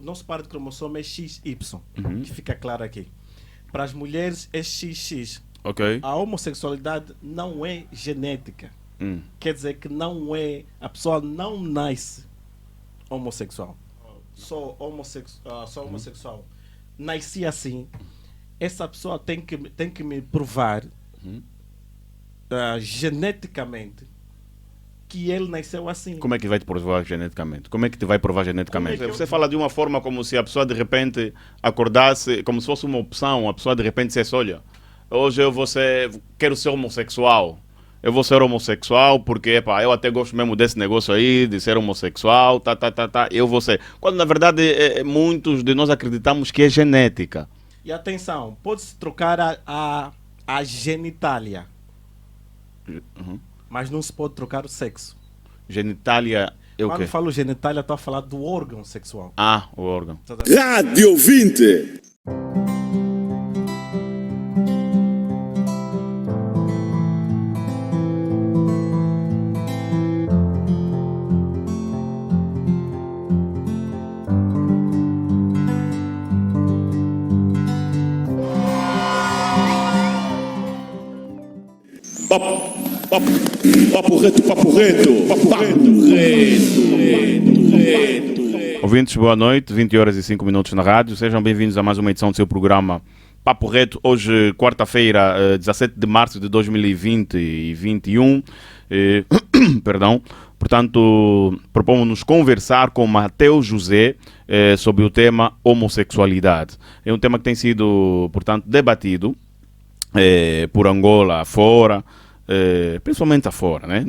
nosso par de cromossomo é XY, que fica claro aqui. Para as mulheres é XX. Ok. A homossexualidade não é genética. Hum. Quer dizer que não é... A pessoa não nasce homossexual. Só homossexual. Nasci assim. Essa pessoa tem que me provar geneticamente que ele nasceu assim. Como é que vai te provar geneticamente? Como é que te vai provar geneticamente? Como é que Você fala de uma forma como se a pessoa de repente acordasse, como se fosse uma opção, a pessoa de repente dissesse, olha, hoje quero ser homossexual. Eu vou ser homossexual porque, eu até gosto mesmo desse negócio aí, de ser homossexual, eu vou ser. Quando na verdade muitos de nós acreditamos que é genética. E atenção, pode-se trocar a genitália, mas não se pode trocar o sexo. Genitália é o Quando quê? falo genitália, estou a falar do órgão sexual. Ah, o órgão. Rádio 20. Papo reto, papo reto, papo reto. Ouvintes, boa noite, 20 horas e 5 minutos na rádio. Sejam bem-vindos a mais uma edição do seu programa Papo Reto. Hoje, quarta-feira, 17 de março de 2020 e 21. Perdão. Portanto, propomos-nos conversar com Mateus José sobre o tema homossexualidade. É um tema que tem sido, portanto, debatido por Angola afora, principalmente afora, né?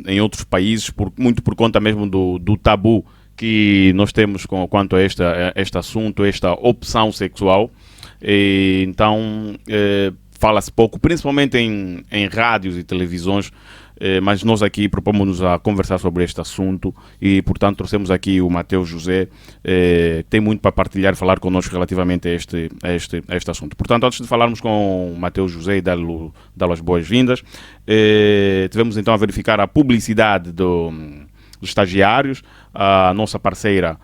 Em outros países, muito por conta mesmo do tabu que nós temos quanto a este assunto, esta opção sexual. Então, fala-se pouco, principalmente em rádios e televisões, mas nós aqui propomos-nos a conversar sobre este assunto e, portanto, trouxemos aqui o Mateus José, que tem muito para partilhar e falar connosco relativamente a este assunto. Portanto, antes de falarmos com o Mateus José e dar-lhe as boas-vindas, tivemos então a verificar a publicidade dos estagiários, a nossa parceira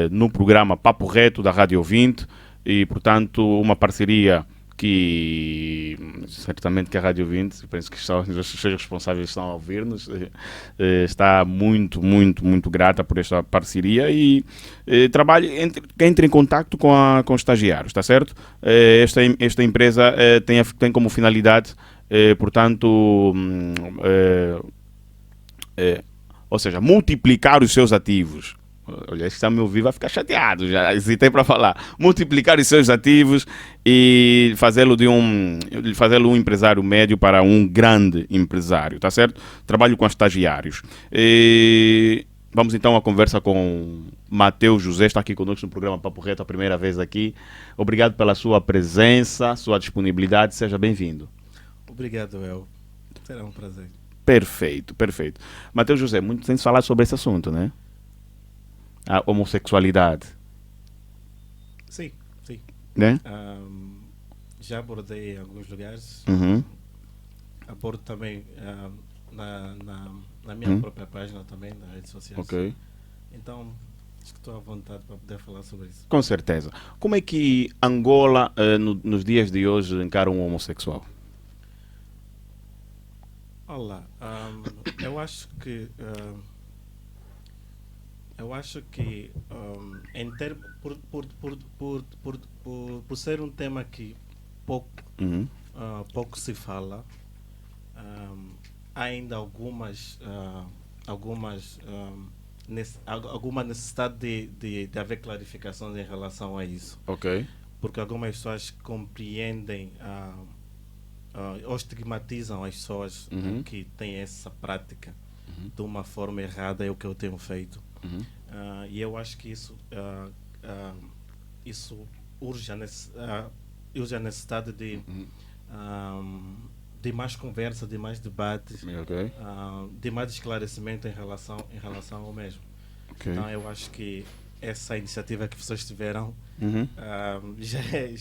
no programa Papo Reto da Rádio 20 e, portanto, uma parceria que certamente que a Rádio 20, penso que os seus responsáveis estão a ouvir-nos, está muito, muito, muito grata por esta parceria e entre em contato com os estagiários, está certo? Esta empresa tem como finalidade, portanto, ou seja, multiplicar os seus ativos. Olha, este está a me ouvir, vai ficar chateado, já hesitei para falar. Multiplicar os seus ativos e fazê-lo um empresário médio para um grande empresário, tá certo? Trabalho com estagiários. Vamos então à conversa com Mateus José, está aqui conosco no programa Papo Reto, a primeira vez aqui. Obrigado pela sua presença, sua disponibilidade, seja bem-vindo. Obrigado, El. Será um prazer. Perfeito, perfeito. Mateus José, muito tem falar sobre esse assunto, né? A homossexualidade. Sim. Né? Já abordei em alguns lugares. Abordo também na minha própria página também, nas redes sociais. Ok. Então, acho que estou à vontade para poder falar sobre isso. Com certeza. Como é que Angola, nos dias de hoje, encara um homossexual? Olá, eu acho que em termos por ser um tema que pouco se fala, há ainda alguma necessidade de haver clarificações em relação a isso. Ok. Porque algumas pessoas compreendem ou estigmatizam as pessoas que têm essa prática de uma forma errada, é o que eu tenho feito. E eu acho que isso urge a necessidade de mais conversa, de mais debate, Ok. de mais esclarecimento em relação ao mesmo. Ok. Então eu acho que essa iniciativa que vocês tiveram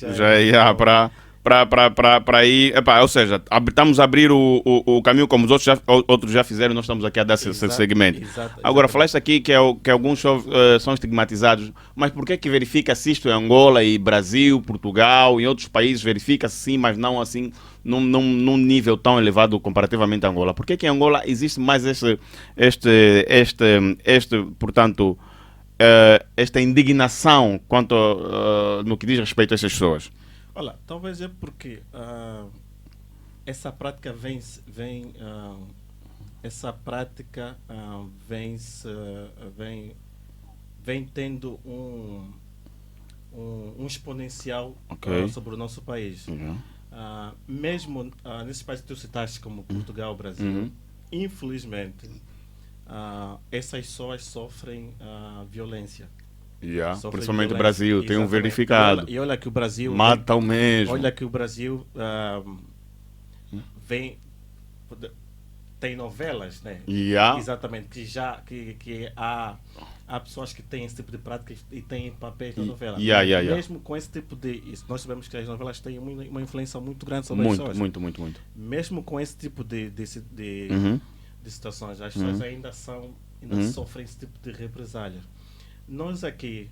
Já ia para para ir. Epá, ou seja, estamos a abrir o caminho como os outros já fizeram, nós estamos aqui a dar esse segmento. Agora, falaste aqui que alguns são estigmatizados, mas por que verifica-se isto em Angola e Brasil, Portugal, em outros países verifica-se sim, mas não assim num nível tão elevado comparativamente a Angola? Por que em Angola existe mais portanto, esta indignação quanto no que diz respeito a essas pessoas? Olha, talvez é porque essa prática vem tendo um exponencial sobre o nosso país. Mesmo nesses países que tu citaste, como Portugal, Brasil, infelizmente, essas pessoas sofrem violência. Principalmente o Brasil, tem um verificado. E olha que o Brasil matam mesmo. Olha que o Brasil tem novelas, né? Exatamente, que há pessoas que têm esse tipo de prática e têm papéis na novela. Mesmo com esse tipo de... Nós sabemos que as novelas têm uma influência muito grande sobre as pessoas. Muito. Mesmo com esse tipo de situações, as pessoas ainda sofrem esse tipo de represália. Nós aqui,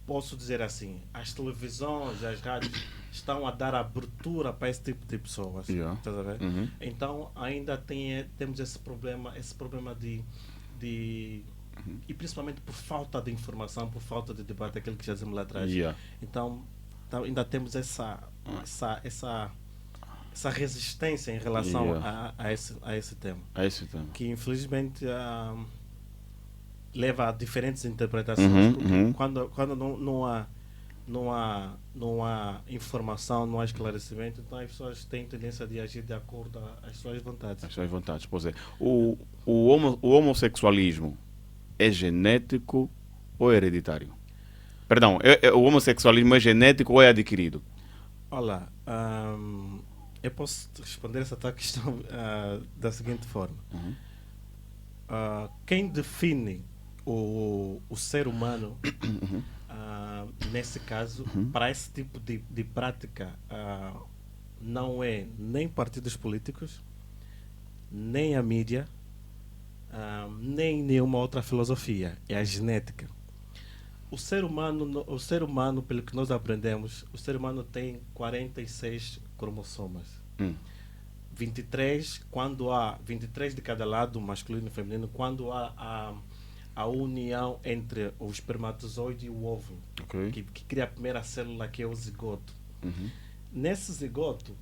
posso dizer assim, as televisões, as rádios estão a dar abertura para esse tipo de pessoas. Tá a ver? Então ainda temos esse problema de e principalmente por falta de informação, por falta de debate, aquilo que já dizemos lá atrás. Então ainda temos essa resistência em relação a esse tema. Que infelizmente leva a diferentes interpretações, porque quando não há informação, não há esclarecimento, então as pessoas têm tendência de agir de acordo às suas vontades. Pois é. O homossexualismo é genético ou é hereditário? Perdão, o homossexualismo é genético ou é adquirido? Olha, eu posso responder essa tua questão da seguinte forma. Quem define o ser humano, nesse caso, para esse tipo de prática, não é nem partidos políticos, nem a mídia, nem nenhuma outra filosofia. É a genética. O ser humano, pelo que nós aprendemos, o ser humano tem 46 cromossomas. 23, quando há 23 de cada lado, masculino e feminino, quando há a união entre o espermatozoide e o óvulo, que cria a primeira célula, que é o zigoto. Nesse zigoto...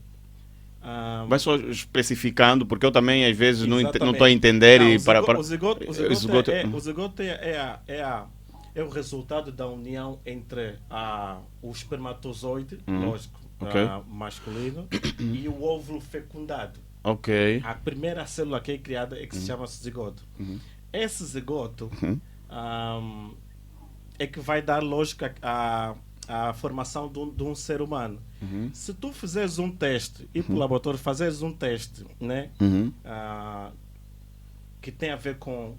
Mas só especificando, porque eu também às vezes não estou a entender. O zigoto é o resultado da união entre o espermatozoide, lógico, masculino, e o óvulo fecundado. A primeira célula que é criada é que se chama zigoto. Esse zigoto é que vai dar lógica à formação de um ser humano. Se tu fizeres um teste, e para o laboratório fazeres um teste, né, que tem a ver com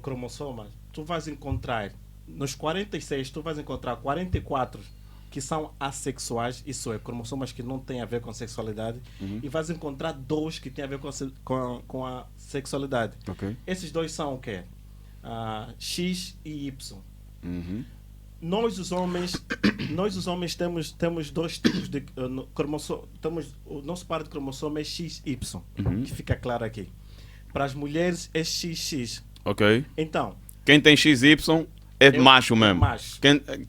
cromossomas, tu vais encontrar, nos 46, tu vais encontrar 44 que são assexuais, isso é, cromossomas que não têm a ver com sexualidade, e vais encontrar 2 que têm a ver com a sexualidade. Esses 2 são o quê? X e Y. Nós os homens temos 2 tipos de cromossomo. O nosso par de cromossomo é XY, que fica claro aqui. Para as mulheres é XX. Então, quem tem XY é macho mesmo.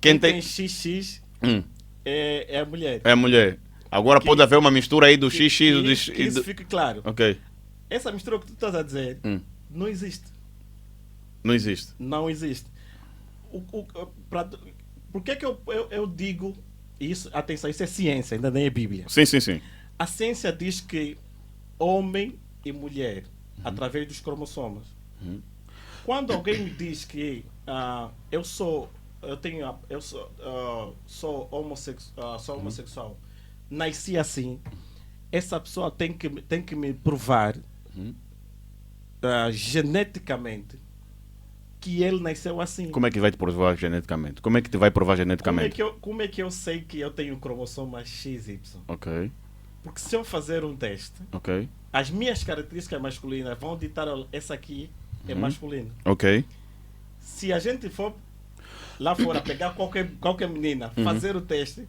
Quem tem XX é a mulher. É a mulher. Agora pode haver uma mistura aí do XX e do... Que isso fique claro. Essa mistura que tu estás a dizer não existe. Não existe. Não existe. Por que eu digo isso? Atenção, isso é ciência, ainda nem é Bíblia. Sim. A ciência diz que homem e mulher, através dos cromossomos. Quando alguém me diz que sou homossexual, nasci assim, essa pessoa tem que me provar geneticamente que ele nasceu assim. Como é que vai te provar geneticamente? Como é que te vai provar geneticamente? Como é que eu sei que eu tenho cromossoma XY? Ok, Porque se eu fazer um teste, ok, as minhas características masculinas vão ditar, olha, essa aqui é masculina. ok. Se a gente for lá fora pegar qualquer menina, fazer o teste,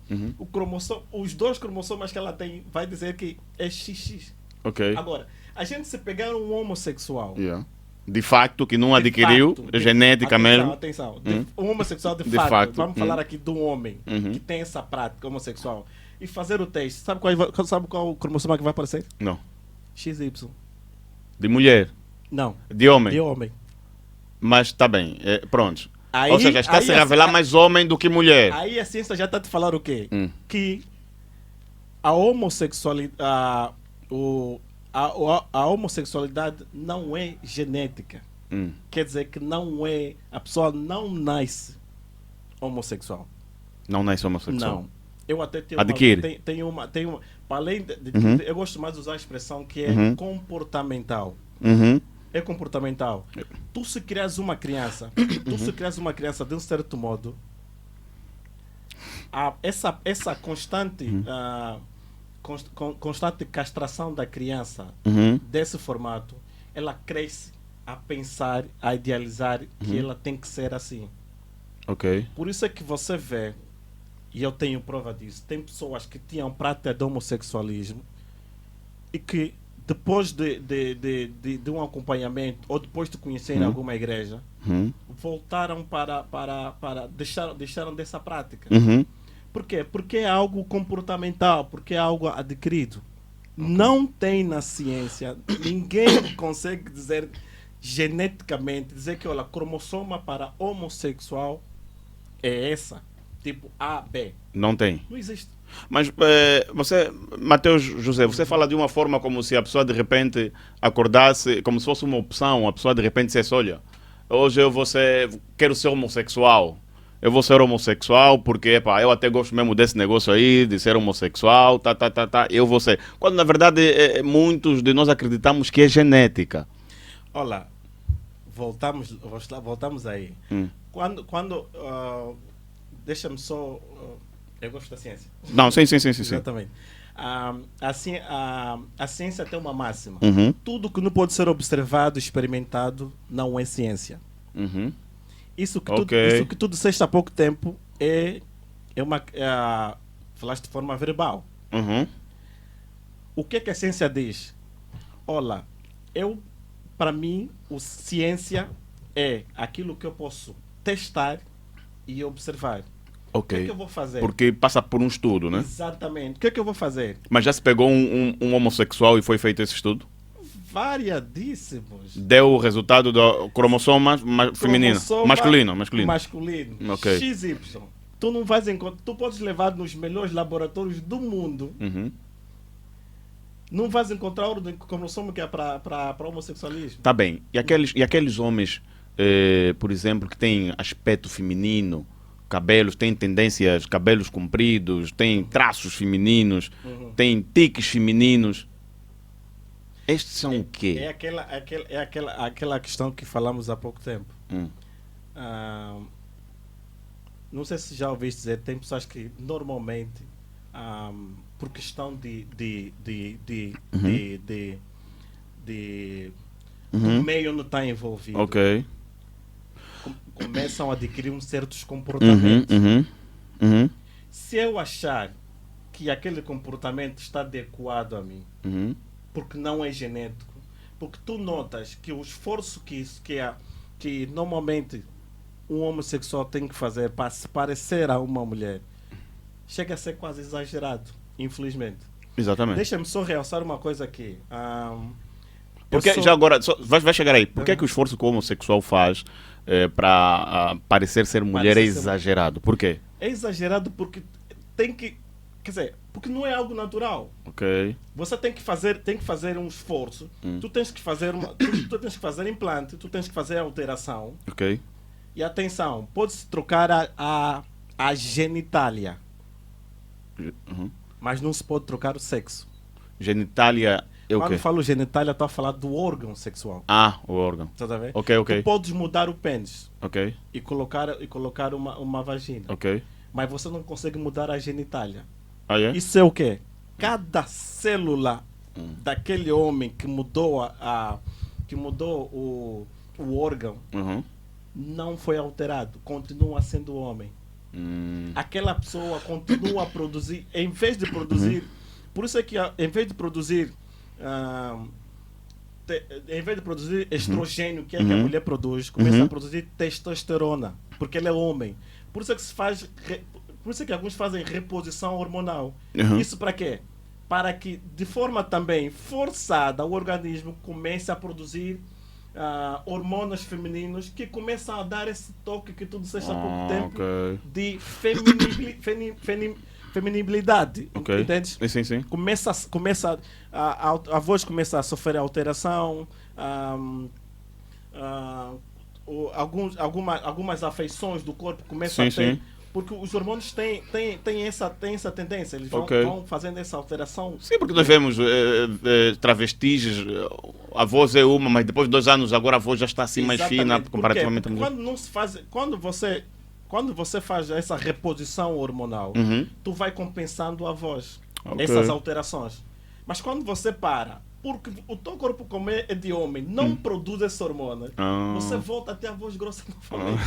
os 2 cromossomas que ela tem vai dizer que é XX. Ok. Agora, a gente se pegar um homossexual, Yeah. De facto, que não de adquiriu facto, genética mesmo. Atenção, um homossexual de, De facto, facto, vamos falar aqui de um homem que tem essa prática homossexual e fazer o teste, sabe qual o cromossomo que vai aparecer? Não. XY. De mulher, Não, de homem. de homem. Mas está bem, pronto. Aí- Ou seja, está a se aí revelar mais homem do que mulher. Aí a ciência já está te falando o quê? Hum. Que a homossexualidade, a homossexualidade não é genética. Quer dizer que a pessoa não nasce homossexual. Não nasce homossexual. Não. Eu até tenho Adquire. tenho uma, para além de tudo, eu gosto mais de usar a expressão que é comportamental. Uhum. É comportamental. Tu se crias uma criança, de um certo modo, essa constante, constante castração da criança desse formato, ela cresce a pensar, a idealizar que ela tem que ser assim. Ok. Por isso é que você vê, e eu tenho prova disso, tem pessoas que tinham prática de homossexualismo e que depois de um acompanhamento ou depois de conhecerem alguma igreja, voltaram deixaram dessa prática. Por quê? Porque é algo comportamental, porque é algo adquirido. Não tem na ciência, ninguém consegue dizer geneticamente, dizer que, olha, cromossoma para homossexual é essa, tipo A, B. Não tem. Não existe. Mas você, Mateus José, você fala de uma forma como se a pessoa de repente acordasse, como se fosse uma opção, a pessoa de repente dissesse, olha, hoje quero ser homossexual. Eu vou ser homossexual porque, eu até gosto mesmo desse negócio aí, de ser homossexual, eu vou ser. Quando na verdade muitos de nós acreditamos que é genética. Olha, voltamos aí. Quando deixa-me só... eu gosto da ciência. Não, sim. Exatamente. A ciência tem uma máxima. Tudo que não pode ser observado, experimentado, não é ciência. Isso que tu disseste há pouco tempo falaste de forma verbal. O que a ciência diz? Olha, para mim, ciência é aquilo que eu posso testar e observar. O que é que eu vou fazer? Porque passa por um estudo, né? Exatamente. O que é que eu vou fazer? Mas já se pegou um homossexual e foi feito esse estudo? Variadíssimos. Deu o resultado do cromossoma feminino. Masculino. Ok. XY. Tu não vais encontrar. Tu podes levar nos melhores laboratórios do mundo. Não vais encontrar o cromossomo que é para homossexualismo. Tá bem. E aqueles homens, por exemplo, que têm aspecto feminino, cabelos, têm cabelos compridos, têm traços femininos, têm tiques femininos. Estes são o quê? É aquela questão que falamos há pouco tempo. Não sei se já ouviste dizer, tem pessoas que normalmente, por questão o meio não está envolvido, Ok. começam a adquirir certos comportamentos. Se eu achar que aquele comportamento está adequado a mim, porque não é genético, porque tu notas que o esforço que normalmente um homossexual tem que fazer para se parecer a uma mulher chega a ser quase exagerado, infelizmente. Exatamente. Deixa-me só realçar uma coisa aqui. Porque, já agora, vai chegar aí. Por que o esforço que o homossexual faz para parecer ser mulher é exagerado? Por quê? É exagerado porque tem que... Quer dizer, porque não é algo natural. Ok. Você tem que fazer um esforço. Tu tens que fazer tu tens que fazer implante, tu tens que fazer alteração. Ok. E atenção, pode-se trocar a genitália, mas não se pode trocar o sexo. Genitália É o Quando quê? eu falo genitália, estou a falar do órgão sexual. Ah, o órgão. Estás a ver? Ok, ok. Tu podes mudar o pênis Ok, e colocar uma vagina. ok. Mas você não consegue mudar a genitália. Ah, é? Isso é o quê? Cada célula daquele homem que mudou que mudou o órgão Uhum. não foi alterado, continua sendo homem. Aquela pessoa continua a produzir, em vez de produzir, por isso é que em vez de produzir estrogênio, que é que a mulher produz, começa a produzir testosterona, porque ele é homem. Por isso é que por isso é que alguns fazem reposição hormonal. Uhum. Isso para quê? Para que, de forma também forçada, o organismo comece a produzir hormônios femininos que começam a dar esse toque que tu disseste há pouco tempo ok. de feminilidade. Ok. Entendes? Sim, sim. A voz começa a sofrer alteração, algumas afeições do corpo começam Sim, a ter. sim. Porque os hormônios têm essa tendência, eles Ok. vão fazendo essa alteração. Sim, porque nós vemos travestis, a voz é uma, mas depois de 2 anos agora a voz já está assim mais fina Exatamente. Por quê? comparativamente à Porque mulher. quando não se faz, quando você faz essa reposição hormonal, Uhum. tu vai compensando a voz, Ok. essas alterações. Mas quando você para, porque o teu corpo, como é de homem, não produz esse hormônio, Ah. você volta a ter a voz grossa novamente.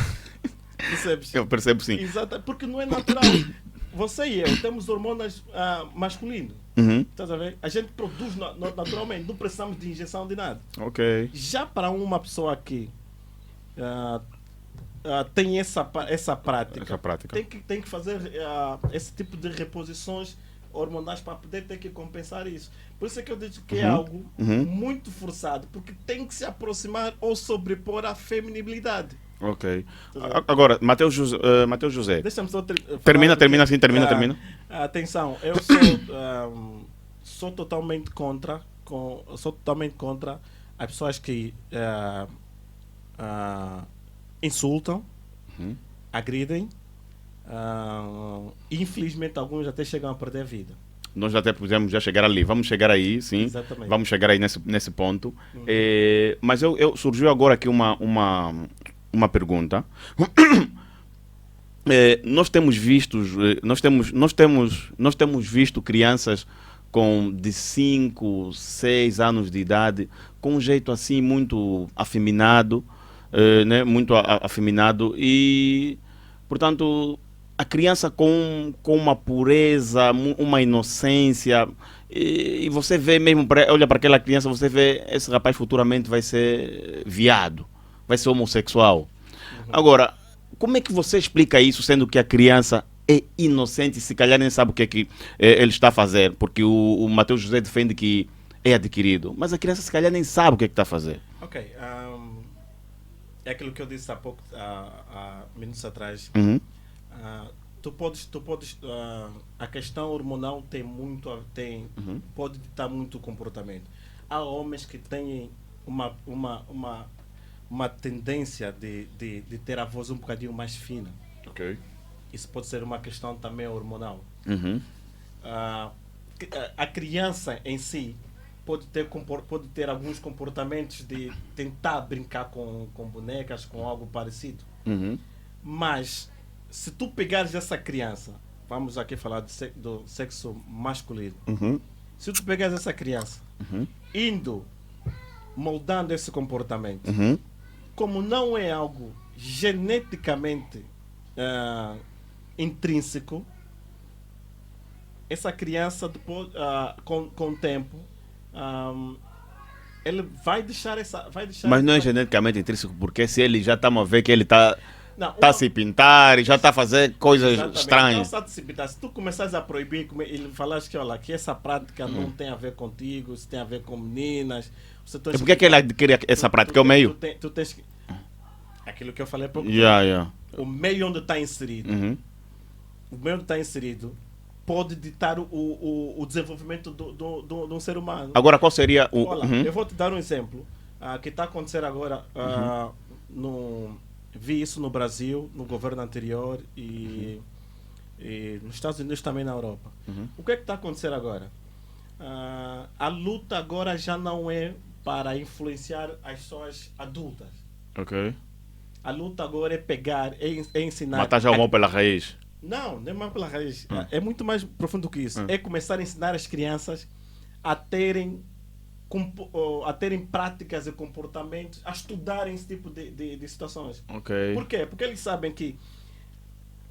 Percebes? Eu percebo sim. Exato, porque não é natural. Você e eu temos hormônios masculinos. Uhum. Estás a ver? A gente produz naturalmente, não precisamos de injeção de nada. Ok. Já para uma pessoa que tem essa prática, Essa prática. tem que fazer esse tipo de reposições hormonais para poder ter que compensar isso. Por isso é que eu digo que é algo muito forçado, porque tem que se aproximar ou sobrepor à feminilidade. Ok. Agora, Mateus José. Deixa-me só Termina. Atenção, eu sou totalmente contra as pessoas que insultam, agridem, e infelizmente alguns até chegam a perder a vida. Nós até podemos já chegar ali. Vamos chegar aí, sim. Exatamente. Vamos chegar aí nesse ponto. Mas surgiu agora aqui uma pergunta. Nós temos visto crianças de 5, 6 anos de idade com um jeito assim muito afeminado, né? Muito afeminado e, portanto, a criança com uma pureza, uma inocência, e você vê mesmo, olha para aquela criança, você vê, esse rapaz futuramente vai ser viado, vai ser homossexual. Agora, como é que você explica isso, sendo que a criança é inocente e se calhar nem sabe o que é que ele está a fazer? Porque o Mateus José defende que é adquirido, mas a criança se calhar nem sabe o que é que está a fazer. Ok. É aquilo que eu disse há pouco, há minutos atrás. Uhum. Tu podes a questão hormonal pode ditar muito o comportamento. Há homens que têm uma tendência de ter a voz um bocadinho mais fina. Ok. Isso pode ser uma questão também hormonal. Uhum. A criança em si pode ter alguns comportamentos de tentar brincar com bonecas, com algo parecido. Uhum. Mas se tu pegares essa criança, vamos aqui falar do sexo masculino, Uhum. se tu pegares essa criança moldando esse comportamento, Uhum. como não é algo geneticamente intrínseco, essa criança depois, com o tempo, ele vai deixar essa. Mas não é geneticamente intrínseco, porque se ele já está a ver que ele está Não, a se pintar e já está a fazer coisas exatamente. estranhas. Não só de se pintar. Se tu começares a proibir, ele falares que, olha, que essa prática não tem a ver contigo, isso tem a ver com meninas. E por que é que ele adquire essa prática? É o meio? Tu tens que. Aquilo que eu falei há pouco. Yeah. O meio onde está inserido. Uhum. O meio onde está inserido pode ditar o desenvolvimento de um ser humano. Agora, qual seria o... Olha, Uhum. eu vou te dar um exemplo que está a acontecer agora. Vi isso no Brasil, no governo anterior e nos Estados Unidos também na Europa. Uhum. O que é que está a acontecer agora? a luta agora já não é para influenciar as pessoas adultas. Ok. A luta agora é pegar, é ensinar. Matar já o mal pela raiz. Não, não é mais pela raiz. É muito mais profundo que isso. É começar a ensinar as crianças a terem práticas e comportamentos, a estudarem esse tipo de situações. Ok. Por quê? Porque eles sabem que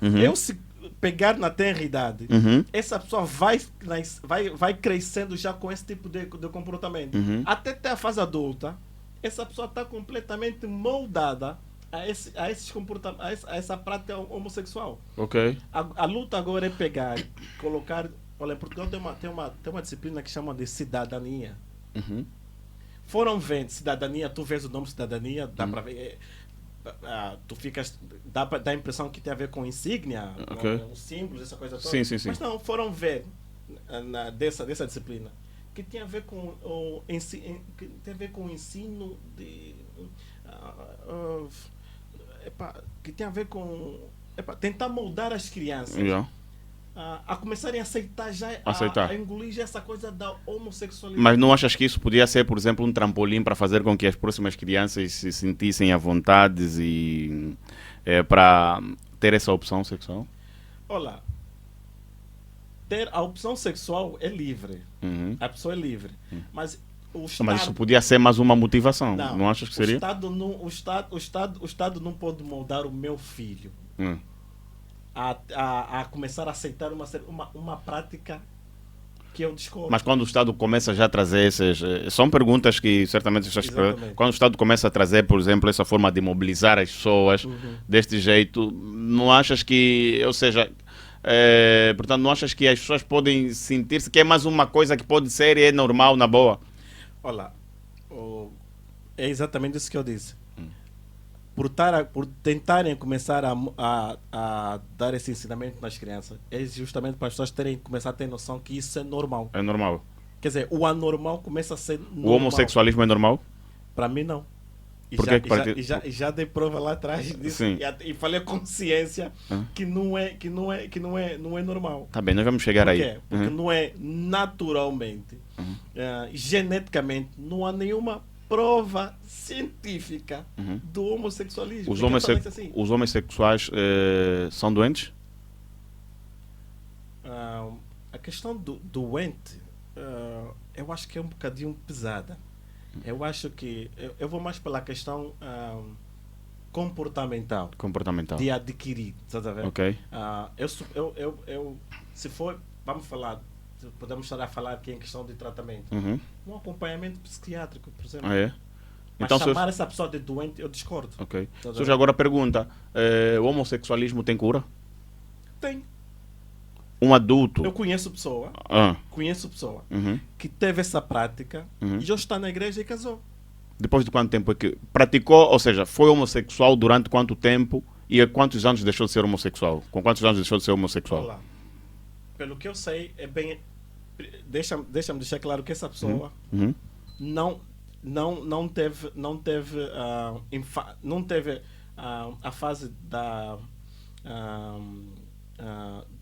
Uhum. eu se pegar na tenra idade, Uhum. essa pessoa vai crescendo já com esse tipo de comportamento. Uhum. Até ter a fase adulta, essa pessoa está completamente moldada a esses comportamentos, a essa prática homossexual. Ok. A luta agora é pegar, colocar. Olha, em Portugal tem uma disciplina que chama de cidadania. Uhum. Foram vendo cidadania, tu vês o nome cidadania, dá para ver. Tu ficas. Dá a impressão que tem a ver com insígnia, Ok. com símbolos, essa coisa toda. Sim, sim, sim. Mas não, foram ver dessa disciplina que tem a ver com o ensino de. Que tem a ver com tentar moldar as crianças Yeah. a começarem a aceitar Aceitar. a engolir já essa coisa da homossexualidade. Mas não achas que isso podia ser, por exemplo, um trampolim para fazer com que as próximas crianças se sentissem à vontade e para ter essa opção sexual? Olha, ter a opção sexual é livre. Uhum. A pessoa é livre. Mas o Mas Estado... isso podia ser mais uma motivação. Não achas que seria? O Estado não pode moldar o meu filho Hum. a começar a aceitar uma prática que eu discordo. Mas quando o Estado começa já a trazer essas... São perguntas que certamente estás... Exatamente. Quando o Estado começa a trazer, por exemplo, essa forma de mobilizar as pessoas deste jeito, não achas que... Ou seja... portanto, não achas que as pessoas podem sentir-se que é mais uma coisa que pode ser e é normal, na boa? Olha, é exatamente isso que eu disse. Por tentarem começar a dar esse ensinamento nas crianças, é justamente para as pessoas começar a ter noção que isso é normal. É normal. Quer dizer, o anormal começa a ser normal. O homossexualismo é normal? Para mim, não. Por que que para ti- E já dei prova lá atrás disso. Sim. E falei com consciência que não é normal. Tá bem, nós vamos chegar Por aí. quê? Porque não é naturalmente, geneticamente, não há nenhuma prova científica do homossexualismo. Os, Porque falamos assim, os homossexuais são doentes? a questão do doente, eu acho que é um bocadinho pesada. Eu acho que eu vou mais pela questão comportamental. Comportamental. De adquirir, estás a ver? Ok. Se for, vamos falar, podemos estar a falar aqui em questão de tratamento. Uhum. Um acompanhamento psiquiátrico, por exemplo. Ah, é? Mas Então, chamar essa pessoa de doente, eu discordo. Ok. Estás a Surge ver? agora a pergunta: o homossexualismo tem cura? Tem. Um adulto. Eu conheço pessoa Uhum. que teve essa prática e já está na igreja e casou. Depois de quanto tempo é que praticou, ou seja, foi homossexual durante quanto tempo e há quantos anos deixou de ser homossexual? Com quantos anos deixou de ser homossexual? Olha lá. Pelo que eu sei, é bem. Deixa-me deixar claro que essa pessoa Uhum. não teve a fase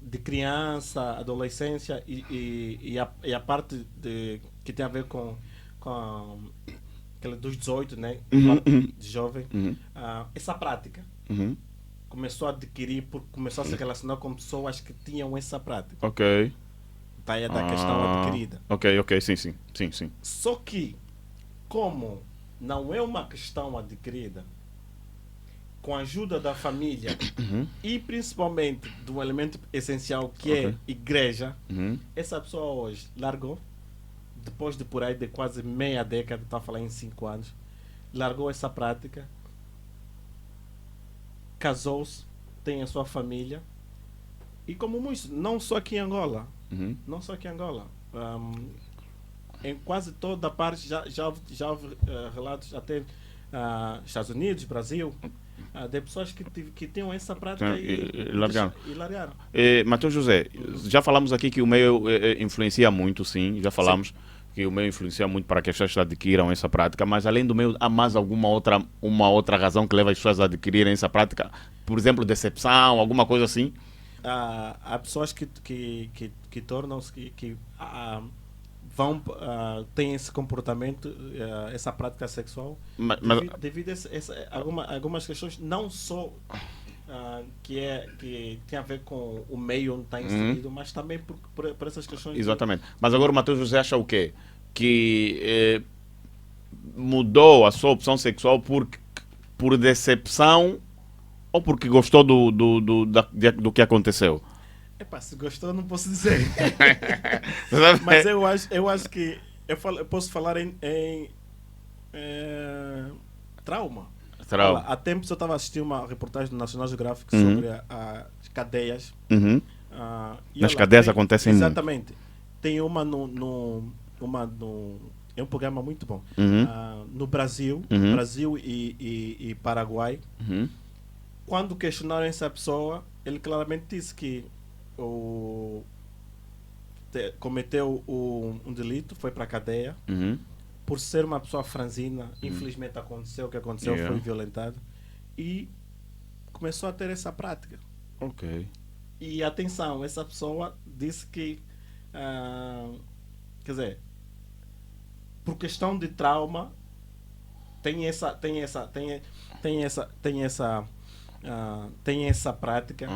de criança, adolescência e a parte que tem a ver com aquela dos 18, né? De jovem. Essa prática Uhum. começou a adquirir, começou a se relacionar com pessoas que tinham essa prática. Ok. Daí é da questão adquirida. Ok, sim. Só que, como não é uma questão adquirida, com a ajuda da família e principalmente do elemento essencial que é igreja, Uhum. essa pessoa hoje largou, depois de por aí de quase meia década, está a falar em 5 anos, largou essa prática, casou-se, tem a sua família e como muitos, não só aqui em Angola, em quase toda a parte já houve relatos até Estados Unidos, Brasil, de pessoas que tinham essa prática E largaram. E largaram. Matheus José, já falamos aqui que o meio influencia muito, sim, já falamos que o meio influencia muito para que as pessoas adquiram essa prática, mas além do meio, há mais uma outra razão que leva as pessoas a adquirirem essa prática? Por exemplo, decepção, alguma coisa assim? Há pessoas que tornam-se, que têm esse comportamento, essa prática sexual, devido a algumas questões, não só que tem a ver com o meio onde está inserido, mas também por essas questões. Exatamente. Mas agora o Matheus José acha o quê? Que mudou a sua opção sexual por decepção ou porque gostou do que aconteceu? Epá, se gostou não posso dizer. Mas eu acho que eu posso falar em trauma. Olha, há tempos eu estava assistindo uma reportagem do National Geographic sobre as cadeias. Nas cadeias acontecem muito. Exatamente. Tem uma é um programa muito bom. No Brasil, Brasil e Paraguai. Quando questionaram essa pessoa, ele claramente disse que cometeu um delito, foi para a cadeia. Por ser uma pessoa franzina, infelizmente aconteceu o que aconteceu, foi violentado e começou a ter essa prática. Ok. E atenção, essa pessoa disse que, quer dizer, por questão de trauma, tem essa prática,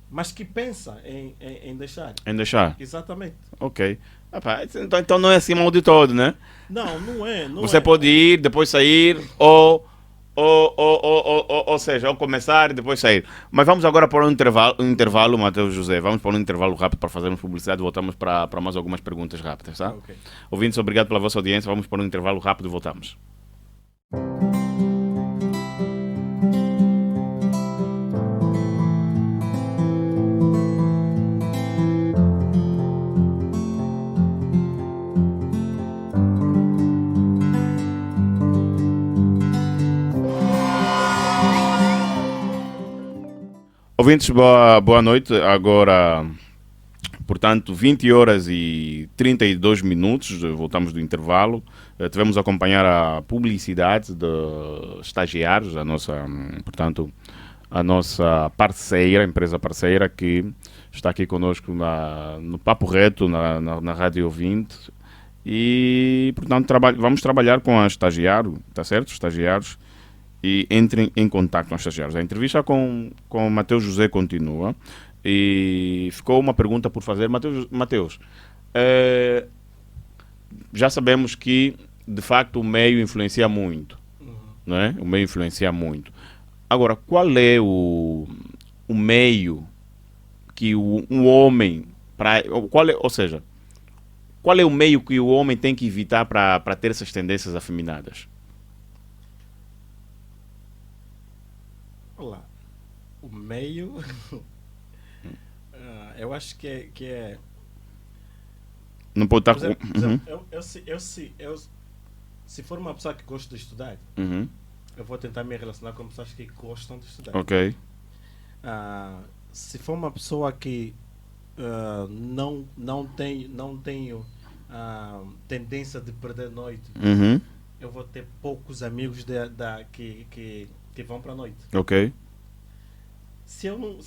mas que pensa em deixar. Em deixar? Exatamente. Ok. Então não é assim mal de todo, né? Não é. Você pode ir, depois sair, ou seja, ou começar e depois sair. Mas vamos agora para um intervalo, Matheus José. Vamos para um intervalo rápido para fazermos publicidade e voltamos para mais algumas perguntas rápidas, tá? Okay. Ouvintes, obrigado pela vossa audiência. Vamos para um intervalo rápido e voltamos. Ouvintes, boa noite. Agora, portanto, 20 horas e 32 minutos, voltamos do intervalo. Tivemos a acompanhar a publicidade dos estagiários, a nossa parceira, empresa parceira, que está aqui conosco no Papo Reto, na Rádio 20. E, portanto, vamos trabalhar com a estagiário, tá certo? Estagiários. E entrem em contato com os estagiários. A entrevista com o Matheus José continua e ficou uma pergunta por fazer. Matheus, já sabemos que de facto o meio influencia muito, não é? O meio influencia muito. Agora, qual é o meio que um homem, qual é o meio que o homem tem que evitar para ter essas tendências afeminadas? Olá, o meio, eu acho que é. Não pode estar. Por exemplo, se for uma pessoa que gosta de estudar, eu vou tentar me relacionar com pessoas que gostam de estudar. Ok. Se for uma pessoa que não tenho tendência de perder noite, eu vou ter poucos amigos que vão para a noite. Ok. Se eu,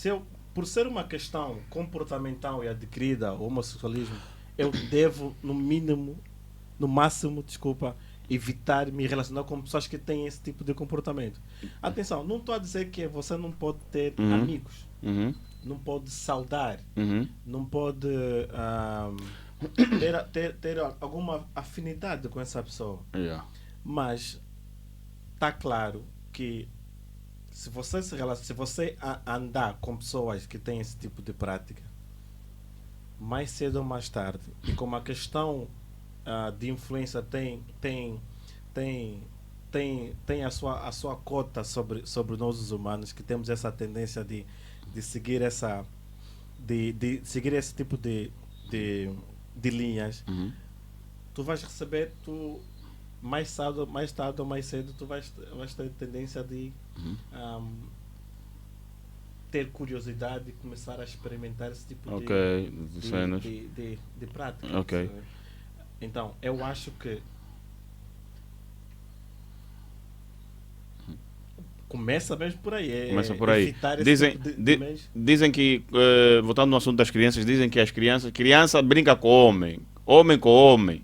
por ser uma questão comportamental e adquirida, o homossexualismo, eu devo, no máximo, evitar me relacionar com pessoas que têm esse tipo de comportamento. Atenção, não estou a dizer que você não pode ter amigos, não pode saudar, não pode ter alguma afinidade com essa pessoa. Mas está claro que se você andar com pessoas que têm esse tipo de prática, mais cedo ou mais tarde, e como a questão de influência tem a sua cota sobre nós os humanos, que temos essa tendência de seguir de seguir esse tipo de linhas, tu vais receber, mais tarde ou mais cedo, tu vais ter tendência de ter curiosidade e começar a experimentar esse tipo de prática. Okay. Então, eu acho que começa mesmo por aí. Começa por aí. Dizem que, voltando no assunto das crianças, dizem que criança brinca com homem. homem com homem,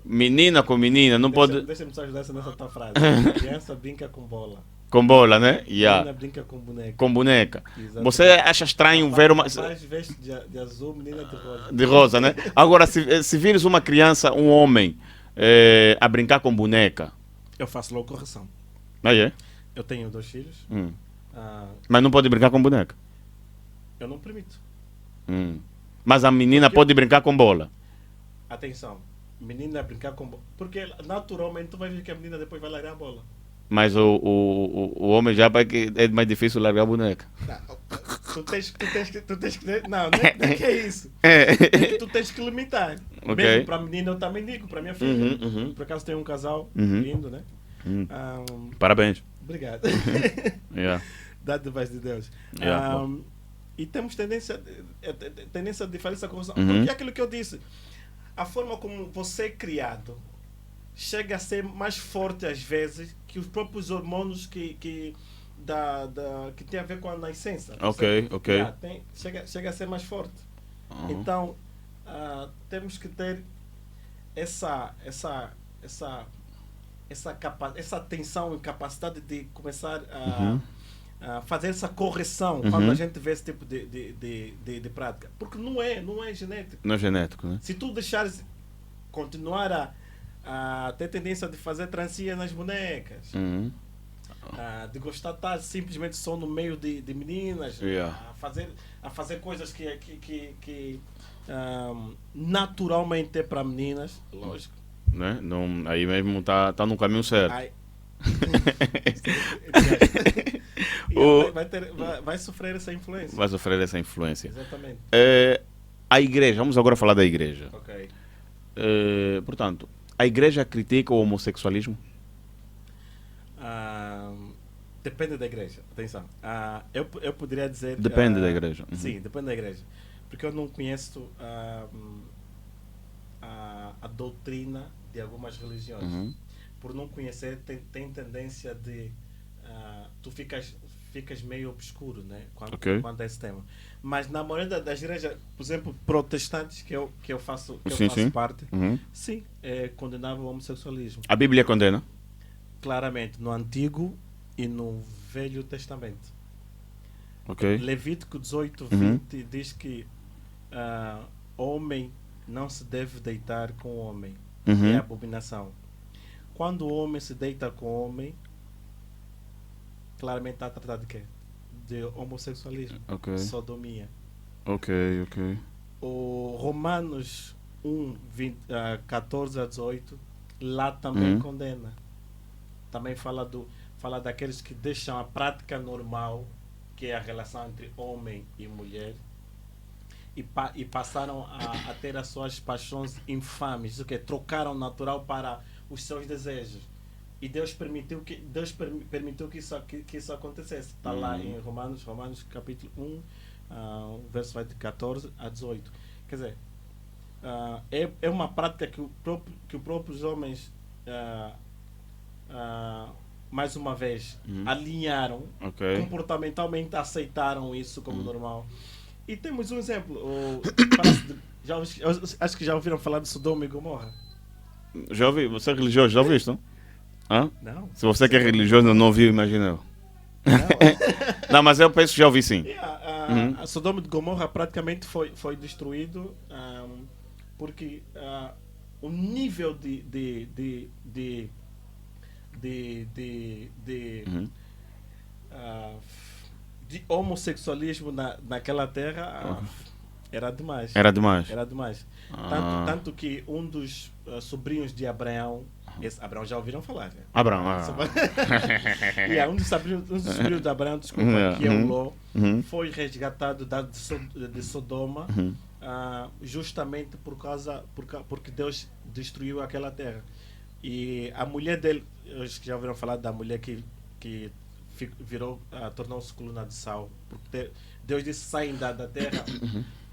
menina com menina, não pode... Deixa-me só ajudar nessa tua frase. Criança brinca com bola. Com bola, né? Menina brinca com boneca. Com boneca. Exatamente. Você acha estranho ver uma... Rapaz veste de azul, menina de rosa. De rosa, né? Agora, se vires uma criança, um homem, a brincar com boneca... Eu faço logo correção. Aí é? Eu tenho 2 filhos. Mas não pode brincar com boneca. Eu não permito. Mas a menina pode brincar com bola. Atenção. Menina brincar com bola. Porque naturalmente tu vai ver que a menina depois vai largar a bola. Mas o homem já vai que é mais difícil largar a boneca. Não, tu tens que... Não é que é isso. É que tu tens que limitar. Ok. Mesmo para a menina eu também digo, para a minha filha. Por acaso tem um casal lindo, né? Parabéns. Obrigado. Yeah. Dado debaixo de Deus. Yeah. E temos tendência de fazer essa correção. Uhum. Porque é aquilo que eu disse. A forma como você é criado chega a ser mais forte às vezes que os próprios hormônios que tem a ver com a nascença. Ok. Chega a ser mais forte. Então, temos que ter essa atenção e capacidade de começar a fazer essa correção quando a gente vê esse tipo de prática. Porque não é genético. Não é genético, né? Se tu deixares continuar a ter tendência de fazer trancinha nas bonecas, de gostar de estar simplesmente só no meio de meninas, Yeah. a fazer coisas que naturalmente é para meninas, lógico. Né? Não, aí mesmo tá no caminho certo. Ai. Vai sofrer essa influência. Vai sofrer essa influência. Exatamente. A igreja, vamos agora falar da igreja. Ok. Portanto, a igreja critica o homossexualismo? Depende da igreja. Atenção. Eu poderia dizer... Depende da igreja. Sim, depende da igreja. Porque eu não conheço a doutrina de algumas religiões. Por não conhecer, tem tendência de... tu ficas meio obscuro, né? Quanto a esse tema. Mas na maioria das igrejas, por exemplo, protestantes, que eu faço parte, sim, condenava o homossexualismo. A Bíblia condena? Claramente, no Antigo e no Velho Testamento. Ok. Levítico 18:20 diz que homem não se deve deitar com homem. É abominação. Quando o homem se deita com homem, claramente está tratado de quê? De homossexualismo. Ok. Sodomia. Ok. O Romanos 14 a 18 lá também condena. Também fala daqueles que deixam a prática normal, que é a relação entre homem e mulher, e passaram a ter as suas paixões infames, o que trocaram o natural para os seus desejos. E Deus permitiu que isso acontecesse. Está lá em Romanos capítulo 1, verso vai de 14 a 18. Quer dizer, é uma prática que os próprios homens, mais uma vez, alinharam, comportamentalmente aceitaram isso como normal. E temos um exemplo. Acho que já ouviram falar de Sodoma e Gomorra. Já ouvi, você é religioso, já ouviu isso? Não. Se você que é religioso não ouviu, imagina eu. Não, mas eu penso que já ouvi sim. A Sodoma e Gomorra praticamente foi destruído porque o nível de homossexualismo naquela terra era demais. Era demais. Tanto que um dos sobrinhos de Abraão, Abraão já ouviram falar, né? Abraão. Um dos sobrinhos de Abraão, desculpa, que é o Ló, foi resgatado de Sodoma justamente porque Deus destruiu aquela terra. E a mulher dele, acho que já ouviram falar da mulher que tornou-se coluna de sal. Porque Deus disse: saem da terra.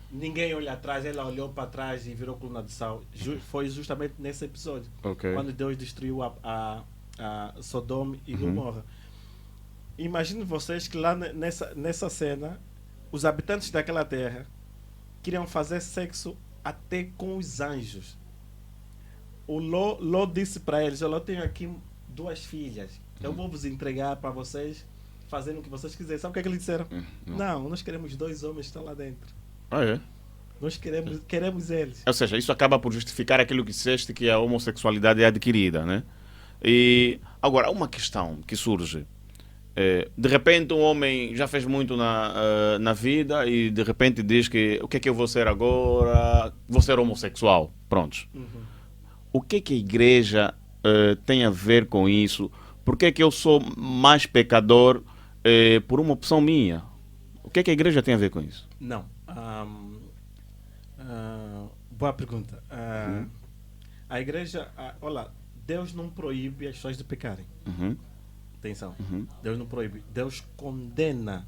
Ninguém olha atrás, ela olhou para trás e virou coluna de sal. Foi justamente nesse episódio, quando Deus destruiu a Sodoma e Gomorra. Imagine vocês que lá nessa cena, os habitantes daquela terra queriam fazer sexo até com os anjos. o Ló disse para eles: eu tenho aqui 2 filhas, eu vou vos entregar para vocês fazendo o que vocês quiserem. Sabe o que é que eles disseram? Não, nós queremos 2 homens que estão lá dentro. Ah, é? Nós queremos eles. Ou seja, isso acaba por justificar aquilo que disseste, que a homossexualidade é adquirida, né? E agora, uma questão que surge. De repente um homem já fez muito na vida e de repente diz que o que é que eu vou ser agora? Vou ser homossexual. Prontos. O que é que a igreja tem a ver com isso? Por que é que eu sou mais pecador por uma opção minha? O que é que a igreja tem a ver com isso? Não. Boa pergunta. A igreja, olha, Deus não proíbe as pessoas de pecarem. Atenção. Deus não proíbe. Deus condena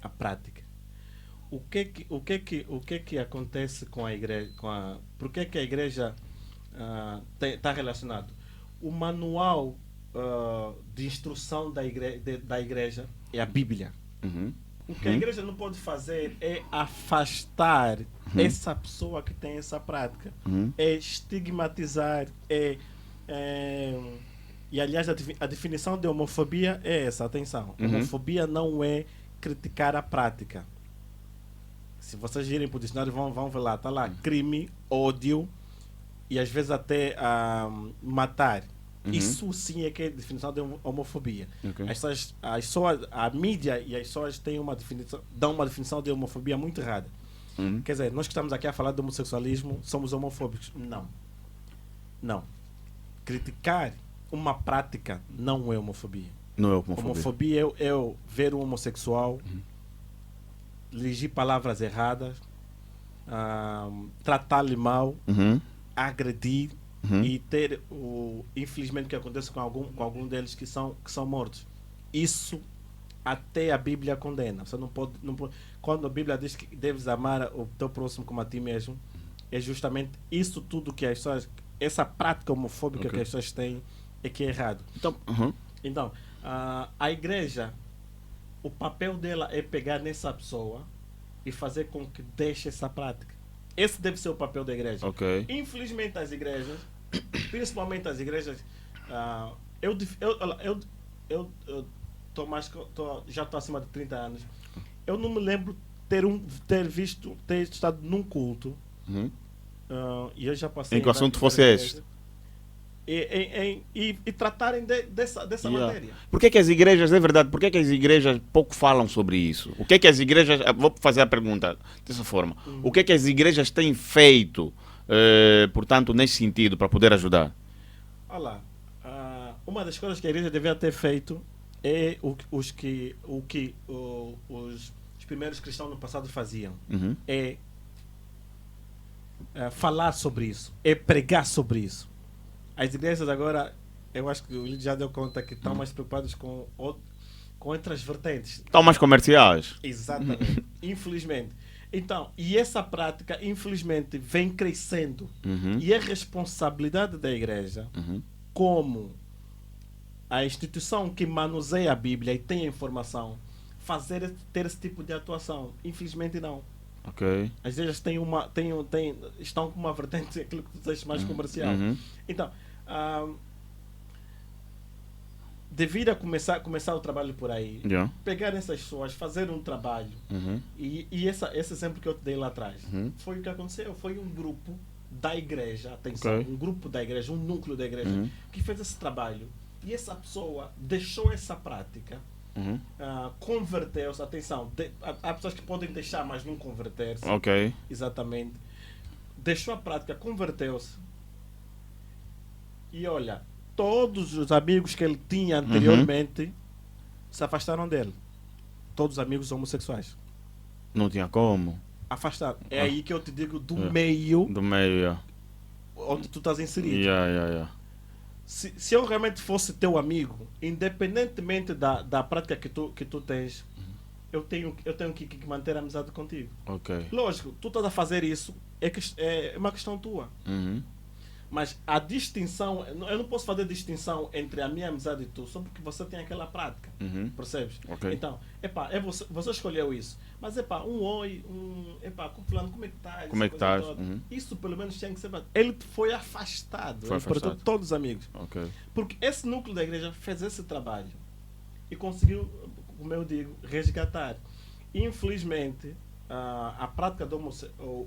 a prática. O que que acontece com a igreja? Por que que a igreja está relacionado? O manual de instrução da igreja é a Bíblia. O que a igreja não pode fazer é afastar essa pessoa que tem essa prática. É estigmatizar, e aliás a definição de homofobia é essa, atenção. Homofobia não é criticar a prática. Se vocês irem para o dicionário vão ver lá, está lá crime, ódio e às vezes até matar. Isso sim é que é a definição de homofobia. A mídia e as pessoas dão uma definição de homofobia muito errada. Quer dizer, nós que estamos aqui a falar de homossexualismo somos homofóbicos. Não. Criticar uma prática não é homofobia. Não é homofobia. Homofobia é eu ver um homossexual, dirigir palavras erradas, tratar-lhe mal, agredir e ter infelizmente o que acontece com algum deles que são mortos. Isso até a Bíblia condena. Você não pode, quando a Bíblia diz que deves amar o teu próximo como a ti mesmo, é justamente isso tudo que as pessoas, essa prática homofóbica que as pessoas têm é que é errado. Então, a igreja, o papel dela é pegar nessa pessoa e fazer com que deixe essa prática. Esse deve ser o papel da igreja. Infelizmente as igrejas, principalmente as igrejas, já estou acima de 30 anos, eu não me lembro ter estado num culto e eu já passei em que o assunto fosse este. E tratarem dessa matéria. Por que as igrejas, é verdade, por que as igrejas pouco falam sobre isso? O que é que as igrejas, vou fazer a pergunta dessa forma, o que é que as igrejas têm feito, portanto, nesse sentido, para poder ajudar? Olha lá, uma das coisas que a igreja devia ter feito é os primeiros cristãos no passado faziam, é falar sobre isso, é pregar sobre isso. As igrejas agora, eu acho que o Lídio já deu conta que estão mais preocupados com outras vertentes. Estão mais comerciais. Exatamente. Infelizmente. Então, e essa prática, infelizmente, vem crescendo. E é responsabilidade da igreja, como a instituição que manuseia a Bíblia e tem a informação, ter esse tipo de atuação. Infelizmente, não. As igrejas estão com uma vertente, aquilo que tu dizes, mais comercial. Então, devido a começar o trabalho por aí, pegar essas pessoas, fazer um trabalho, e esse exemplo que eu te dei lá atrás, foi o que aconteceu, foi um grupo da igreja, atenção, um grupo da igreja, um núcleo da igreja, que fez esse trabalho, e essa pessoa deixou essa prática, converteu-se, atenção, há pessoas que podem deixar, mas não converter-se, exatamente, deixou a prática, converteu-se, e olha, todos os amigos que ele tinha anteriormente se afastaram dele. Todos os amigos homossexuais. Não tinha como. Afastaram. É aí que eu te digo do meio. Onde tu estás inserido. Se eu realmente fosse teu amigo, independentemente da prática que tu tens, eu tenho que manter a amizade contigo. Lógico, tu estás a fazer isso, é uma questão tua. Mas a distinção, eu não posso fazer distinção entre a minha amizade e tu só porque você tem aquela prática. Percebes? Ok. Então, você escolheu isso. Mas um oi, fulano, como é que estás? Como é que Essa coisa estás? toda. Isso pelo menos tinha que ser. Ele foi afastado. Ele perdeu todos os amigos. Ok. Porque esse núcleo da igreja fez esse trabalho e conseguiu, como eu digo, resgatar. Infelizmente, a prática do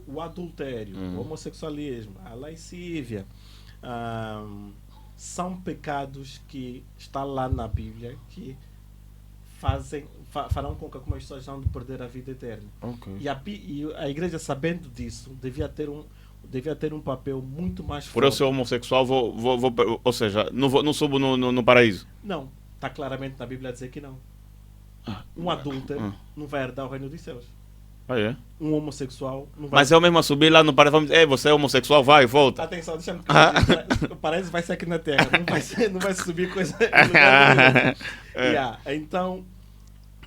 o adultério, o homossexualismo, a lascívia, são pecados que estão lá na Bíblia que farão com que algumas pessoas vão perder a vida eterna. Ok. E a igreja, sabendo disso, devia ter um papel muito mais forte. Por eu ser homossexual, ou seja, não subo no paraíso. Não, está claramente na Bíblia a dizer que não. Um adúltero não vai herdar o reino dos céus. Ah, é? Um homossexual não vai. Mas eu mesmo a subir lá no paraíso, vamos dizer, você é homossexual, vai, volta. Atenção, deixa-me dizer, o paraíso vai ser aqui na Terra, não vai subir coisa em lugar nenhum. Então,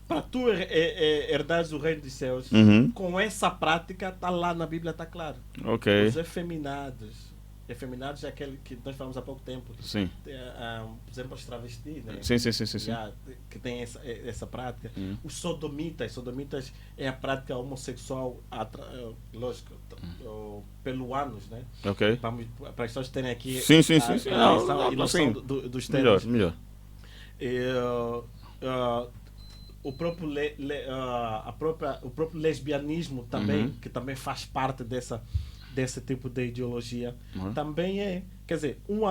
para tu herdares o reino dos céus, com essa prática, está lá na Bíblia, está claro. Ok. Os efeminados é aquele que nós falamos há pouco tempo. Sim. Por exemplo, os travestis, né? Sim. Que tem essa prática. Os sodomitas é a prática homossexual, lógico, pelo ânus, né? Ok. Para as pessoas terem aqui Sim. a noção dos termos. Melhor. O próprio o próprio lesbianismo também, que também faz parte desse tipo de ideologia, também é, quer dizer, não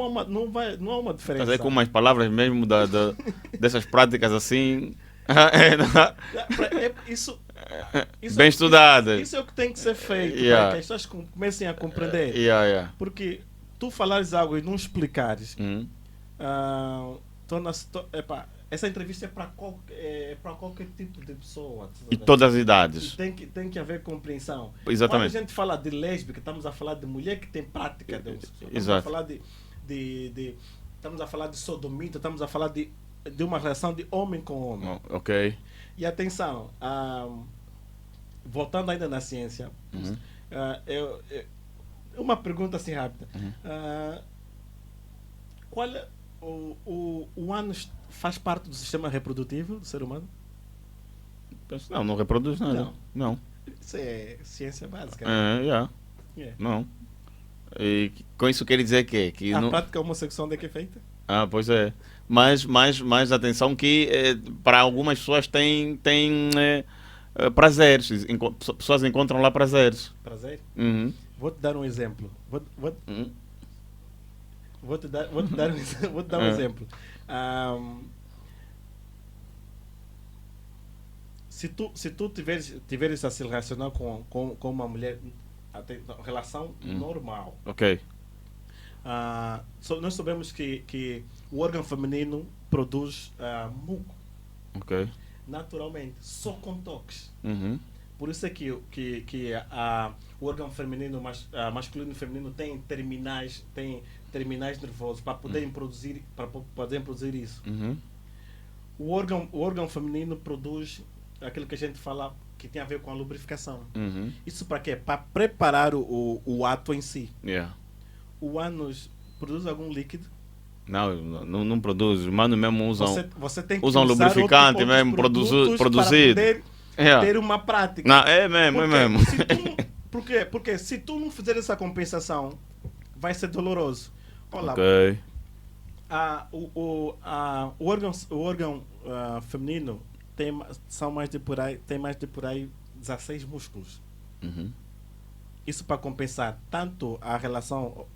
há uma diferença. Quer dizer, com umas palavras mesmo dessas práticas assim, Isso bem estudadas. Isso é o que tem que ser feito, para que as pessoas comecem a compreender. Porque tu falares algo e não explicares, torna-se. Essa entrevista é para qualquer tipo de pessoa. E todas as idades. Tem que haver compreensão. Exatamente. Quando a gente fala de lésbica, estamos a falar de mulher que tem prática de homossexual. Estamos a falar estamos a falar de sodomita, estamos a falar de uma relação de homem com homem. Ok. E atenção, voltando ainda na ciência, uma pergunta assim rápida. Qual é o ânus faz parte do sistema reprodutivo do ser humano? Não reproduz nada. Não. Isso é ciência básica. Não. E com isso quer dizer que a prática homossexual onde é que é feita? Pois é. Mas atenção que para algumas pessoas tem prazeres. Pessoas encontram lá prazeres. Prazer? Vou-te dar um exemplo. Vou-te dar um exemplo. Se tu tiveres a se relacionar com uma mulher, relação normal. Ok. Nós sabemos que o órgão feminino produz muco. Ok. Naturalmente, só com toques. Por isso é que o órgão feminino, masculino e feminino tem terminais nervosos para poderem produzir isso. O órgão feminino produz aquilo que a gente fala que tem a ver com a lubrificação. Isso para quê? Para preparar o ato em si. O ânus produz algum líquido? Não produz. Os manos mesmo você tem que usam lubrificante mesmo produzido. Para poder ter uma prática. Não, é mesmo. Por quê? Porque se tu não fizer essa compensação, vai ser doloroso. Olha, ok. O órgão feminino tem mais de por aí 16 músculos. Isso para compensar tanto a relação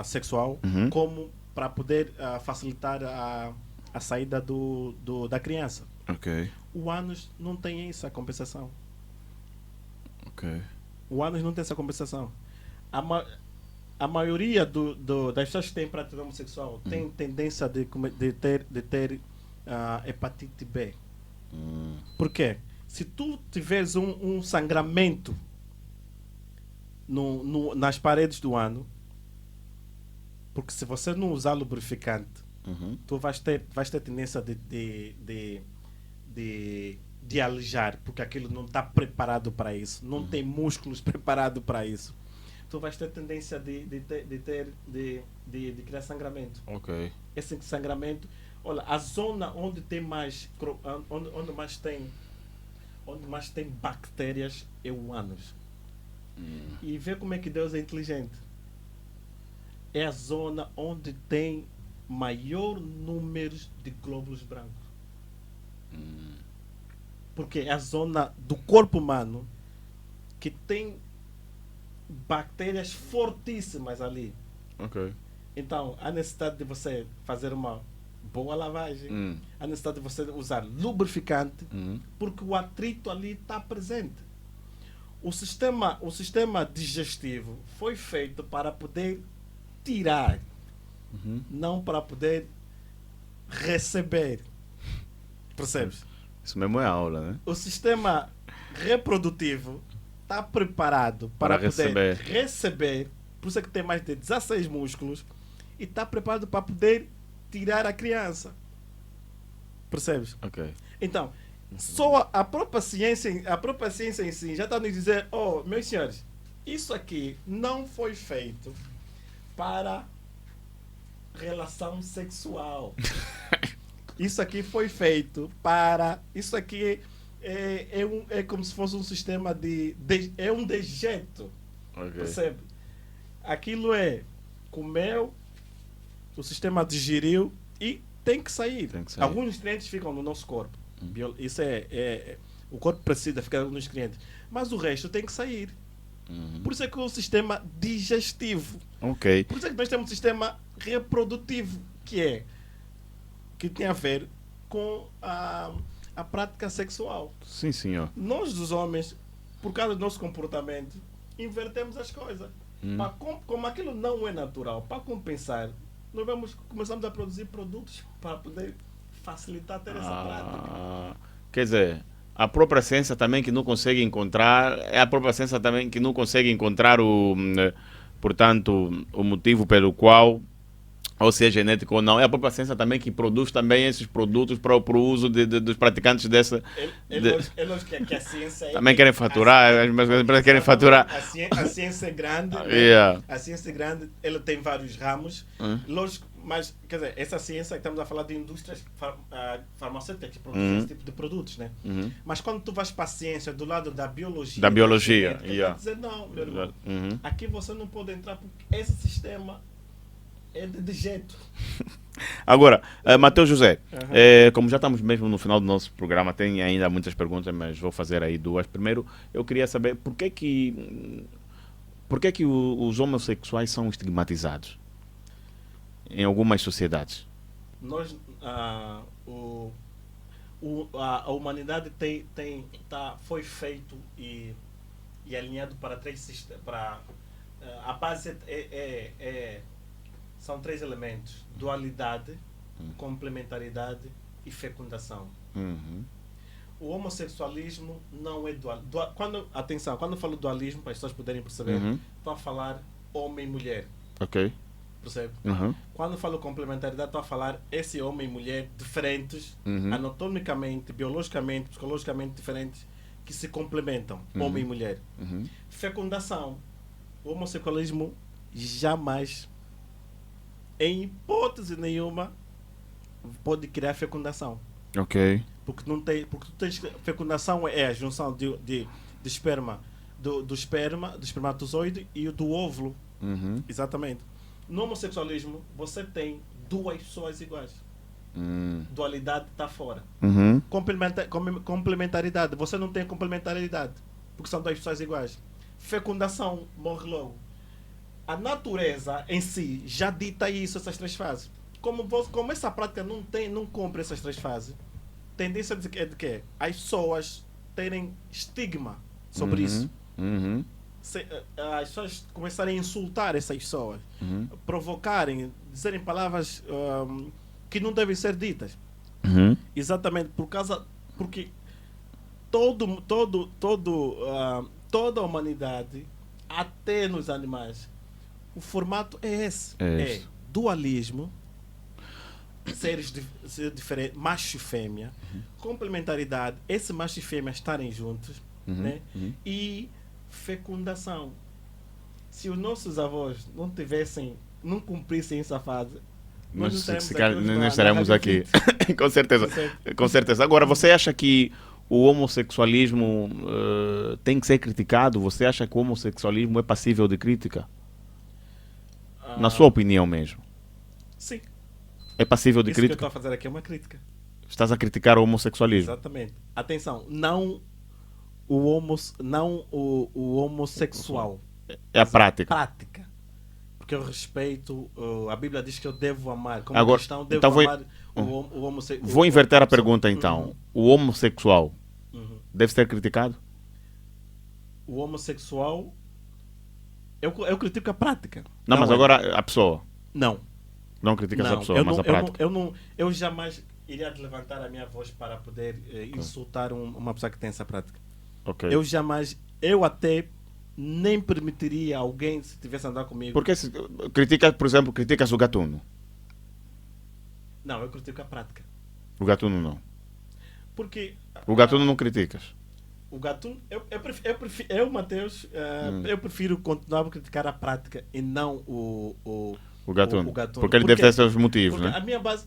sexual, como para poder facilitar a saída da criança. Ok. O ânus não tem essa compensação. Ok. O ânus não tem essa compensação. A maioria das pessoas que têm prática homossexual tem tendência de ter hepatite B. Por quê? Se tu tiveres um sangramento nas paredes do ano, porque se você não usar lubrificante, tu vais ter tendência de alejar, porque aquilo não está preparado para isso, não tem músculos preparados para isso. tu vais ter tendência de criar sangramento. Ok. Esse sangramento, olha, a zona onde tem mais, onde mais tem bactérias é o ânus. E vê como é que Deus é inteligente. É a zona onde tem maior número de glóbulos brancos. Porque é a zona do corpo humano que tem bactérias fortíssimas ali. Ok. Então, há necessidade de você fazer uma boa lavagem, há necessidade de você usar lubrificante, porque o atrito ali está presente. O sistema digestivo foi feito para poder tirar, não para poder receber. Percebes? Isso mesmo é aula, né? O sistema reprodutivo está preparado para poder receber, por isso é que tem mais de 16 músculos, e está preparado para poder tirar a criança. Percebes? Ok. Então, só a própria ciência em si já está nos dizer, oh, meus senhores, isso aqui não foi feito para relação sexual. Isso aqui foi feito para... Isso aqui é como se fosse um sistema é um dejeto. Ok. Percebe? Aquilo comeu, o sistema digeriu e tem que sair. Alguns nutrientes ficam no nosso corpo. Isso o corpo precisa ficar nos nutrientes. Mas o resto tem que sair. Por isso é que é o sistema digestivo. Ok. Por isso é que nós temos um sistema reprodutivo, que tem a ver com a prática sexual. Sim, senhor. Nós, os homens, por causa do nosso comportamento, invertemos as coisas. Como aquilo não é natural, para compensar, nós começamos a produzir produtos para poder facilitar ter essa prática. Quer dizer, a própria ciência também que não consegue encontrar, é a própria ciência também que não consegue encontrar portanto, o motivo pelo qual, ou se é genético ou não, é a própria ciência também que produz também esses produtos para o uso dos praticantes dessa... É lógico que a ciência... Também querem faturar, as empresas querem faturar. A ciência é grande, a ciência é grande, ela tem vários ramos, lógico, mas, quer dizer, essa ciência, estamos a falar de indústrias farmacêuticas que produzem esse tipo de produtos, né? Mas quando tu vais para a ciência, do lado da biologia... Quer dizer, não, meu irmão, aqui você não pode entrar porque esse sistema... é de dejeto. Agora, Matheus José, como já estamos mesmo no final do nosso programa, tem ainda muitas perguntas, mas vou fazer aí duas. Primeiro, eu queria saber por que que os homossexuais são estigmatizados em algumas sociedades? A humanidade foi feito e alinhado para três sistemas. A base são três elementos: dualidade, complementaridade e fecundação. O homossexualismo não é dual. Quando eu falo dualismo, para as pessoas poderem perceber, estou a falar homem e mulher. Ok. Percebe? Quando eu falo complementaridade, estou a falar esse homem e mulher diferentes, anatomicamente, biologicamente, psicologicamente diferentes, que se complementam, homem e mulher. Fecundação. O homossexualismo jamais, em hipótese nenhuma, pode criar fecundação. Ok. Porque tu tens fecundação é a junção de esperma do espermatozoide e do óvulo. Exatamente. No homossexualismo você tem duas pessoas iguais. Dualidade está fora. Complementaridade, você não tem complementaridade porque são duas pessoas iguais. Fecundação morre logo. A natureza em si já dita isso, essas três fases. Como essa prática não cumpre essas três fases, tendência de que as pessoas terem estigma sobre isso. As pessoas começarem a insultar essas pessoas, provocarem, dizerem palavras que não devem ser ditas. Exatamente porque toda a humanidade, até nos animais, o formato é esse. É dualismo, seres diferentes, macho e fêmea, complementaridade, esse macho e fêmea estarem juntos, né? E fecundação. se os nossos avós não cumprissem essa fase, nós não estaremos aqui. Com certeza. Certo. Com certeza. Agora, você acha que o homossexualismo tem que ser criticado? Você acha que o homossexualismo é passível de crítica? Na sua opinião mesmo. Sim. É passível de Isso que eu crítica? estou a fazer aqui é uma crítica. Estás a criticar o homossexualismo? Exatamente. Atenção, não o homossexual. É a prática. Prática. Porque eu respeito, a Bíblia diz que eu devo amar. Como Agora, cristão, devo então amar o homossexual. Vou inverter a pergunta então. O homossexual Uhum. deve ser criticado? O homossexual, eu critico a prática. Não, mas é. agora a pessoa. Não. Não criticas a Não, pessoa, mas a prática. eu jamais iria levantar a minha voz para poder insultar uma pessoa que tem essa prática. Ok. Eu até nem permitiria alguém, se tivesse andar comigo. Porque se por exemplo, criticas o gatuno. Não, eu critico a prática. O gatuno não. Porque O gatuno não criticas. o gatuno, eu Mateus, eu prefiro continuar a criticar a prática e não o gatuno. o gatuno. Porque ele deve ter seus motivos, Porque né? a minha base,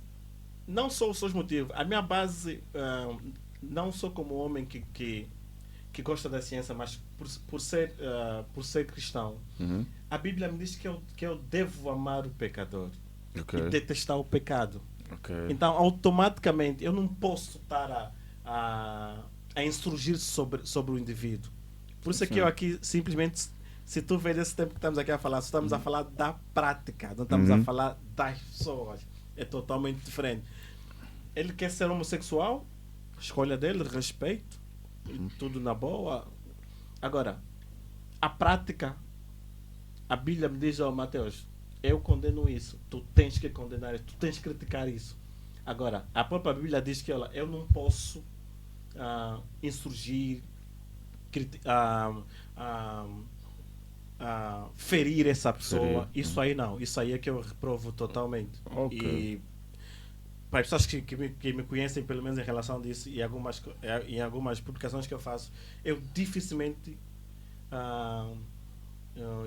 não só os seus motivos, a minha base, não sou como homem que gosta da ciência, mas por ser cristão, Uhum. a Bíblia me diz que eu devo amar o pecador Ok. e detestar o pecado. Ok. Então, automaticamente, eu não posso estar a insurgir sobre o indivíduo. Por isso é que eu aqui, simplesmente, se tu vês esse tempo que estamos aqui a falar, só estamos a falar da prática, não estamos a falar das pessoas. É totalmente diferente. Ele quer ser homossexual, escolha dele, respeito, tudo na boa. Agora, a prática, a Bíblia me diz, Mateus, eu condeno isso, tu tens que condenar isso, tu tens que criticar isso. Agora, a própria Bíblia diz que eu não posso insurgir, ferir essa pessoa. Isso aí não, isso aí é que eu reprovo totalmente. Ok. E para as pessoas que me conhecem, pelo menos em relação disso, e em algumas publicações que eu faço, eu dificilmente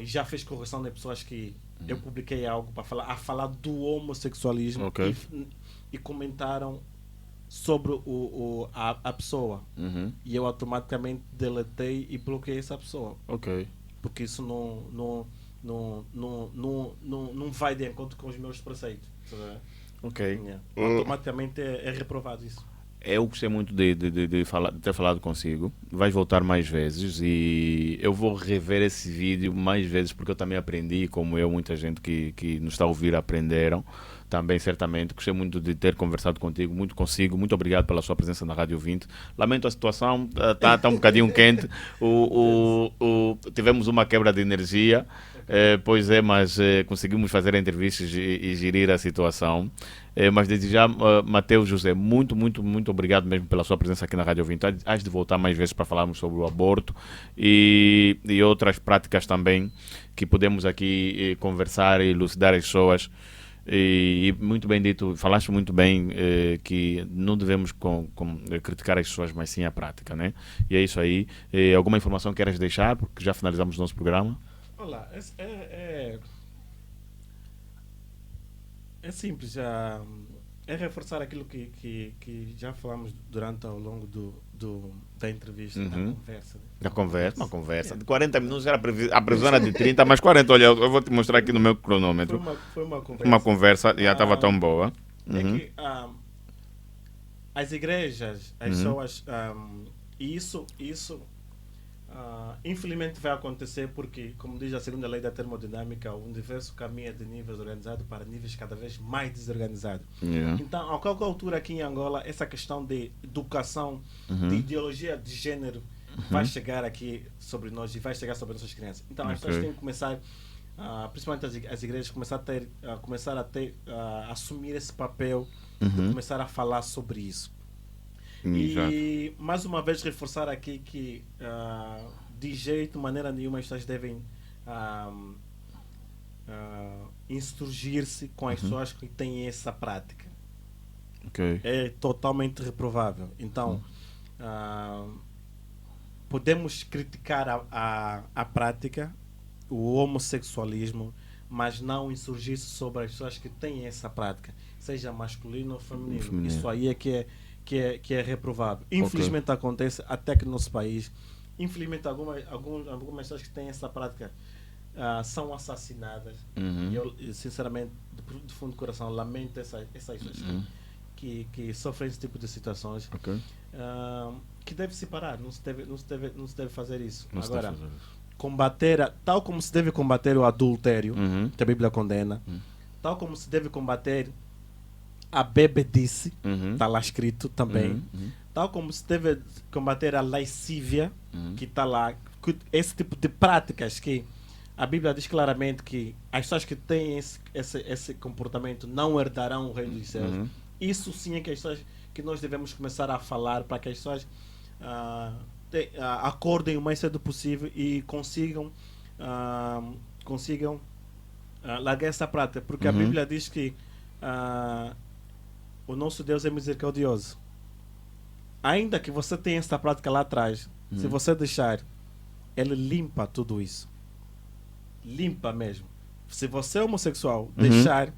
já fiz correção de pessoas que eu publiquei algo para falar do homossexualismo, Ok. e comentaram sobre a pessoa. Uhum. E eu automaticamente deletei e bloqueei essa pessoa. Ok. Porque isso não vai de encontro com os meus preceitos. Tá vendo? Ok. Yeah. Automaticamente é reprovado isso. Eu gostei muito de ter falado consigo. Vais voltar mais vezes e eu vou rever esse vídeo mais vezes porque eu também aprendi, como eu, muita gente que nos está a ouvir aprenderam. Também, certamente. Gostei muito de ter conversado contigo, muito consigo. Muito obrigado pela sua presença na Rádio 20. Lamento a situação, está um bocadinho quente. Tivemos uma quebra de energia. Pois é, mas conseguimos fazer a entrevista e gerir a situação. Mas desde já, Mateus José, muito obrigado mesmo pela sua presença aqui na Rádio 20. Hás de voltar mais vezes para falarmos sobre o aborto e outras práticas também que podemos aqui conversar e elucidar as pessoas. E muito bem dito, falaste muito bem que não devemos criticar as pessoas, mas sim a prática, né? E é isso aí. Alguma informação queres deixar? Porque já finalizamos o nosso programa. Olá, é simples, é reforçar aquilo que já falamos durante ao longo da entrevista, da conversa. Da conversa, uma conversa. É. De 40 minutos era a previsão era de 30, mas 40, olha, eu vou te mostrar aqui no meu cronômetro. Foi uma conversa. Uma conversa já estava tão boa. É que as igrejas, as pessoas, e isso infelizmente vai acontecer porque, como diz a segunda lei da termodinâmica, o universo caminha de níveis organizados para níveis cada vez mais desorganizados. Yeah. Então, a qualquer altura aqui em Angola, essa questão de educação, de ideologia de gênero, vai chegar aqui sobre nós e vai chegar sobre nossas crianças. Então, as pessoas têm que começar, principalmente as igrejas, começar a assumir esse papel de começar a falar sobre isso. E mais uma vez reforçar aqui que de maneira nenhuma as pessoas devem insurgir-se com as pessoas que têm essa prática. Okay. É totalmente reprovável. Então podemos criticar a prática, o homossexualismo, mas não insurgir-se sobre as pessoas que têm essa prática, seja masculino ou feminino. Isso aí é que é reprovável. Infelizmente acontece até que no nosso país, infelizmente algumas pessoas que têm essa prática são assassinadas. E eu, sinceramente, de fundo do coração, lamento essas pessoas que sofrem esse tipo de situações. Que deve se parar, não se deve fazer isso. Agora, combater, tal como se deve combater o adultério, que a Bíblia condena, tal como se deve combater a bebedice, está lá escrito também, tal como se deve combater a lascívia, que está lá, esse tipo de práticas que a Bíblia diz claramente que as pessoas que têm esse comportamento não herdarão o reino dos céus. Isso sim é que nós devemos começar a falar para que as pessoas acordem o mais cedo possível e consigam largar essa prática, porque a Bíblia diz que o nosso Deus é misericordioso. Ainda que você tenha essa prática lá atrás, se você deixar, Ele limpa tudo isso. Limpa mesmo. Se você é homossexual, deixar,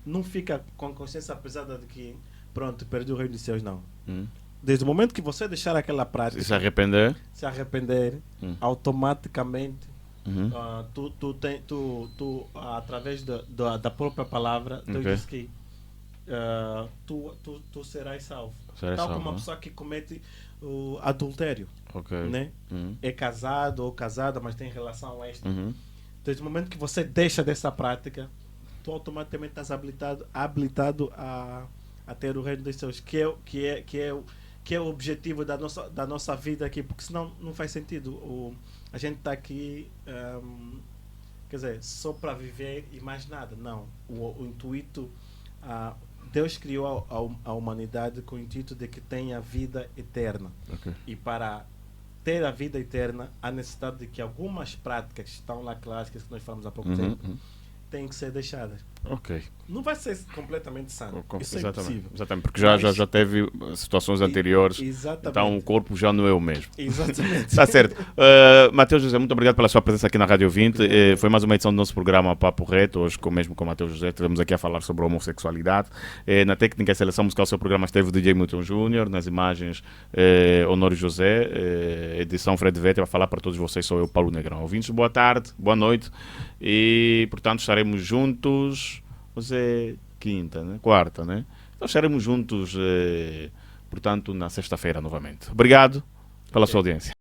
não fica com a consciência pesada de que, pronto, perdi o reino dos céus, não. Desde o momento que você deixar aquela prática, se arrepender, automaticamente, tu através da própria palavra, Deus diz que tu serás salvo. Tal como uma pessoa que comete o adultério, né? É casado ou casada, mas tem relação extra. Desde o momento que você deixa dessa prática, tu automaticamente estás habilitado a ter o reino dos céus, que é o objetivo da nossa vida aqui, porque senão não faz sentido. A gente está aqui, quer dizer, só para viver e mais nada. Não. O intuito, Deus criou a humanidade com o intuito de que tenha vida eterna. E para ter a vida eterna, há necessidade de que algumas práticas que estão lá clássicas, que nós falamos há pouco tempo, têm que ser deixadas. Não vai ser completamente sano. Isso é impossível. Exatamente, porque já teve situações anteriores. Então o corpo já não é o mesmo. Exatamente. Está certo. Mateus José, muito obrigado pela sua presença aqui na Rádio 20. Foi mais uma edição do nosso programa Papo Reto. Hoje, mesmo com o Mateus José, estivemos aqui a falar sobre a homossexualidade. Na técnica e seleção musical do seu programa esteve o DJ Milton Júnior. Nas imagens, Honório José. Edição Fred Vete. Vai falar para todos vocês, sou eu, Paulo Negrão. Ouvintes, boa tarde, boa noite. E, portanto, estaremos juntos. Hoje é quinta, né? Quarta, né? Então estaremos juntos, portanto, na sexta-feira novamente. Obrigado pela sua audiência.